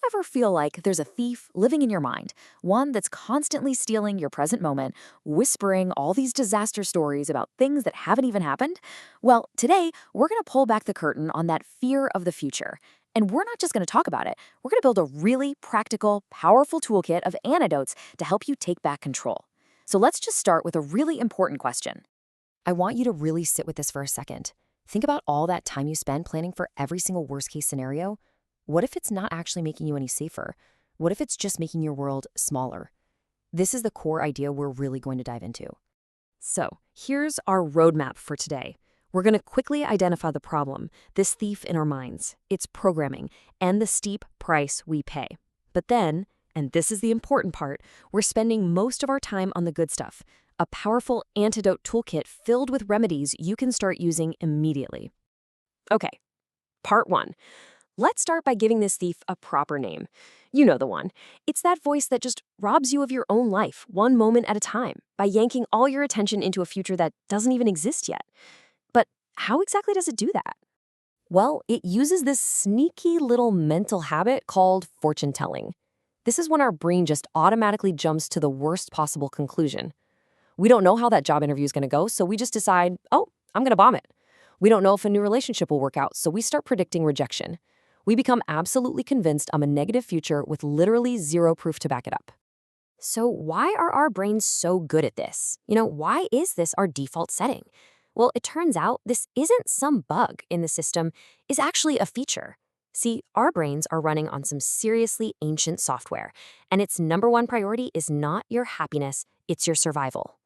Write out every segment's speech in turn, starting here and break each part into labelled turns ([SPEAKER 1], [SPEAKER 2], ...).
[SPEAKER 1] ever feel like there's a thief living in your mind, one that's constantly stealing your present moment, whispering all these disaster stories about things that haven't even happened? Well, today, we're going to pull back the curtain on that fear of the future. And we're not just going to talk about it, we're going to build a really practical, powerful toolkit of antidotes to help you take back control. So let's just start with a really important question. I want you to really sit with this for a second. Think about all that time you spend planning for every single worst-case scenario. What if it's not actually making you any safer? What if it's just making your world smaller? This is the core idea we're really going to dive into. So, here's our roadmap for today. We're going to quickly identify the problem, this thief in our minds, its programming, and the steep price we pay. But then, and this is the important part, we're spending most of our time on the good stuff, a powerful antidote toolkit filled with remedies you can start using immediately. Okay, part one. Let's start by giving this thief a proper name. You know the one. It's that voice that just robs you of your own life, one moment at a time, by yanking all your attention into a future that doesn't even exist yet. But how exactly does it do that? Well, it uses this sneaky little mental habit called fortune telling. This is when our brain just automatically jumps to the worst possible conclusion. We don't know how that job interview is going to go, so we just decide, oh, I'm going to bomb it. We don't know if a new relationship will work out, so we start predicting rejection. We become absolutely convinced of a negative future with literally zero proof to back it up. So why are our brains so good at this? Why is this our default setting? Well, it turns out this isn't some bug in the system, it's actually a feature. See, our brains are running on some seriously ancient software, and its number one priority is not your happiness, it's your survival.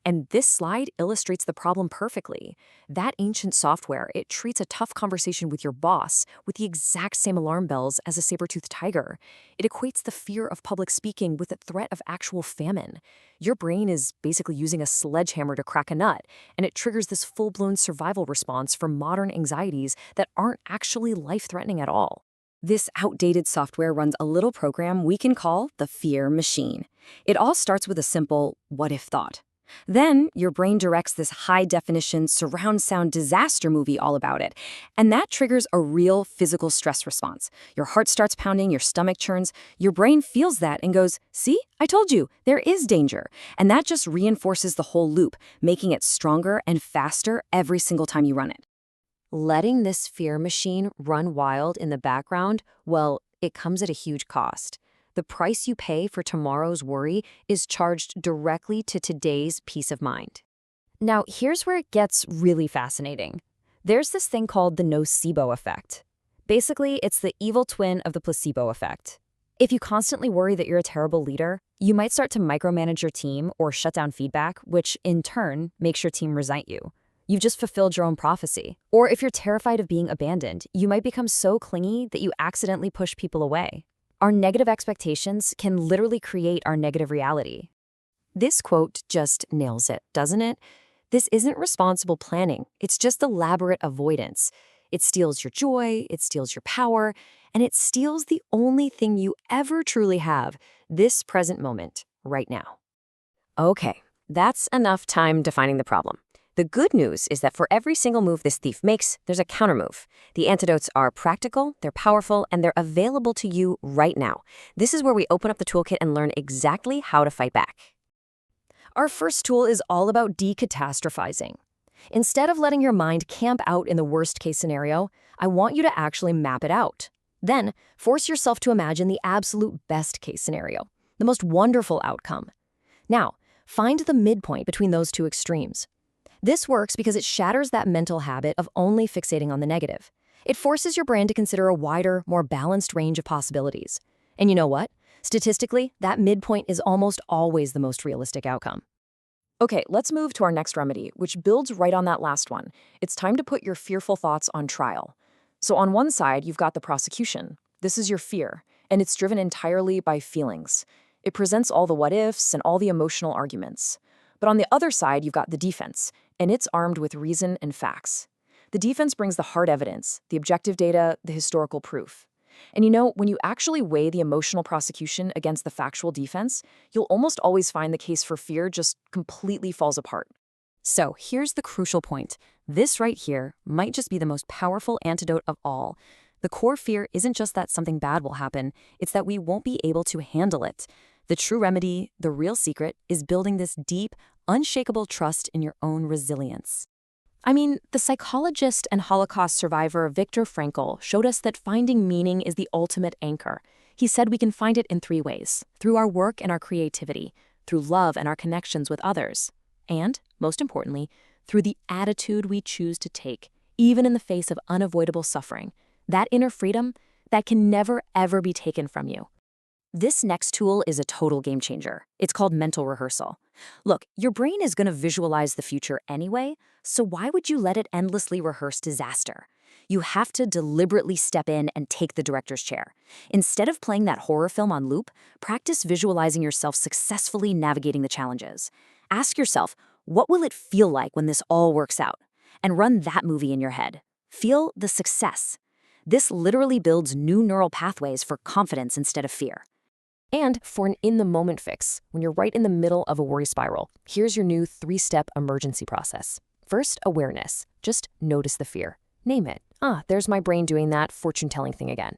[SPEAKER 1] And this slide illustrates the problem perfectly. That ancient software, it treats a tough conversation with your boss with the exact same alarm bells as a saber-toothed tiger. It equates the fear of public speaking with the threat of actual famine. Your brain is basically using a sledgehammer to crack a nut, and it triggers this full-blown survival response for modern anxieties that aren't actually life-threatening at all. This outdated software runs a little program we can call the fear machine. It all starts with a simple what-if thought. Then your brain directs this high-definition surround sound disaster movie all about it, and that triggers a real physical stress response. Your heart starts pounding, your stomach churns, your brain feels that and goes, see, I told you, there is danger. And that just reinforces the whole loop, making it stronger and faster every single time you run it. Letting this fear machine run wild in the background, well, it comes at a huge cost. The price you pay for tomorrow's worry is charged directly to today's peace of mind. Now, here's where it gets really fascinating. There's this thing called the nocebo effect. Basically, it's the evil twin of the placebo effect. If you constantly worry that you're a terrible leader, you might start to micromanage your team or shut down feedback, which in turn makes your team resent you. You've just fulfilled your own prophecy. Or if you're terrified of being abandoned, you might become so clingy that you accidentally push people away. Our negative expectations can literally create our negative reality. This quote just nails it, doesn't it? This isn't responsible planning. It's just elaborate avoidance. It steals your joy, it steals your power, and it steals the only thing you ever truly have, this present moment, right now. Okay, that's enough time defining the problem. The good news is that for every single move this thief makes, there's a countermove. The antidotes are practical, they're powerful, and they're available to you right now. This is where we open up the toolkit and learn exactly how to fight back. Our first tool is all about decatastrophizing. Instead of letting your mind camp out in the worst-case scenario, I want you to actually map it out. Then, force yourself to imagine the absolute best-case scenario, the most wonderful outcome. Now, find the midpoint between those two extremes. This works because it shatters that mental habit of only fixating on the negative. It forces your brain to consider a wider, more balanced range of possibilities. And you know what? Statistically, that midpoint is almost always the most realistic outcome. Okay, let's move to our next remedy, which builds right on that last one. It's time to put your fearful thoughts on trial. So on one side, you've got the prosecution. This is your fear, and it's driven entirely by feelings. It presents all the what-ifs and all the emotional arguments. But on the other side, you've got the defense, and it's armed with reason and facts. The defense brings the hard evidence, the objective data, the historical proof. And when you actually weigh the emotional prosecution against the factual defense, you'll almost always find the case for fear just completely falls apart. So here's the crucial point. This right here might just be the most powerful antidote of all. The core fear isn't just that something bad will happen, it's that we won't be able to handle it. The true remedy, the real secret, is building this deep, unshakable trust in your own resilience. I mean, the psychologist and Holocaust survivor Viktor Frankl showed us that finding meaning is the ultimate anchor. He said we can find it in 3 ways: through our work and our creativity, through love and our connections with others, and, most importantly, through the attitude we choose to take, even in the face of unavoidable suffering. That inner freedom, that can never, ever be taken from you. This next tool is a total game changer. It's called mental rehearsal. Look, your brain is going to visualize the future anyway, so why would you let it endlessly rehearse disaster? You have to deliberately step in and take the director's chair. Instead of playing that horror film on loop, practice visualizing yourself successfully navigating the challenges. Ask yourself, what will it feel like when this all works out? And run that movie in your head. Feel the success. This literally builds new neural pathways for confidence instead of fear. And for an in-the-moment fix, when you're right in the middle of a worry spiral, here's your new 3-step emergency process. First, awareness. Just notice the fear. Name it. There's my brain doing that fortune-telling thing again.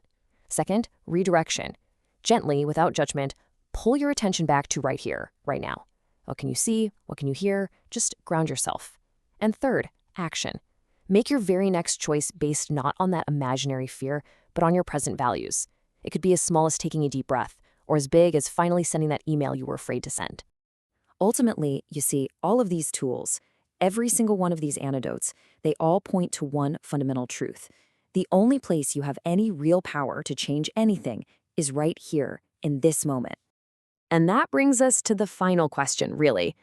[SPEAKER 1] Second, redirection. Gently, without judgment, pull your attention back to right here, right now. What can you see? What can you hear? Just ground yourself. And third, action. Make your very next choice based not on that imaginary fear, but on your present values. It could be as small as taking a deep breath, or as big as finally sending that email you were afraid to send. Ultimately, you see, all of these tools, every single one of these antidotes, they all point to one fundamental truth. The only place you have any real power to change anything is right here, in this moment. And that brings us to the final question, really.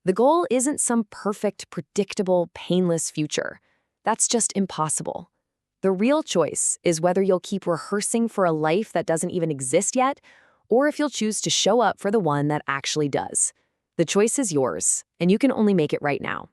[SPEAKER 1] The goal isn't some perfect, predictable, painless future. That's just impossible. The real choice is whether you'll keep rehearsing for a life that doesn't even exist yet, or if you'll choose to show up for the one that actually does. The choice is yours, and you can only make it right now.